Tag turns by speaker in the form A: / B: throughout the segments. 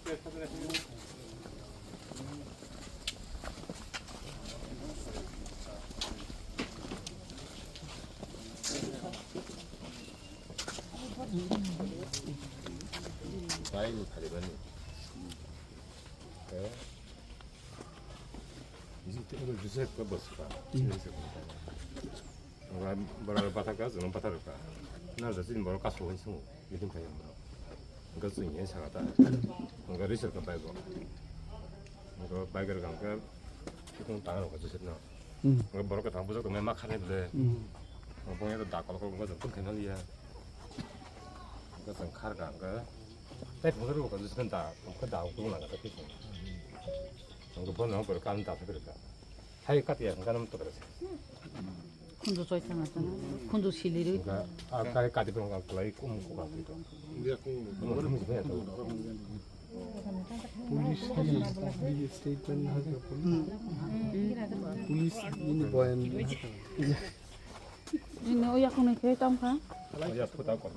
A: Baik kali ini. 이거 주세 거 버스가. 뭐라 바타가 좀 바타를까. 나도 지금 뭘 가서 원수 이런 거야. 이거 좀 예사가다. 뭔가 리서치 봐도. 이거 바이거를 간가 조금 따로 가지셨나. 이거 뭐랄까 당부적으로 맨 막 하는데. 봉에도 다 걸고 거좀 끊기는이야. 이거 좀 카르가 안가. 때 봉으로 가지신다. 그다 오고 나가다 그지. 이거 번호 걸 간다 그러니까. 하이 카트야 가는 또 그러지.
B: 군도 저 있잖아. 군도 실리를.
A: 그러니까 아까 카트 보는 거 거의 꿈고 가고 이거. 너무 좋아요.
C: Police statement has a police in Boyan.
B: ini oh ya kau nak kereta apa?
A: Ya putar kok.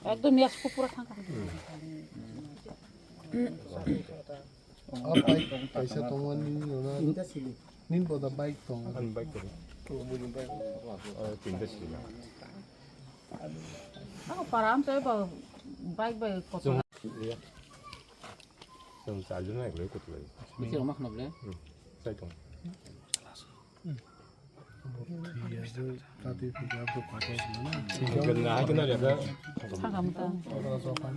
B: একদম একশো পুরো ফাঁকা
C: पैसा तोंगा nin boda bike tong
A: 한 바이크. 빈대시나.
B: aku param saya bawa baik baik kosong
A: 좀 잘주네 그래 것도 왜.
D: Bisa rumah kenapa ya?
A: 사이통.
C: tadi juga tu pakai mana
A: 이건 하긴 하려가.
B: 상관없다
C: kalau sopan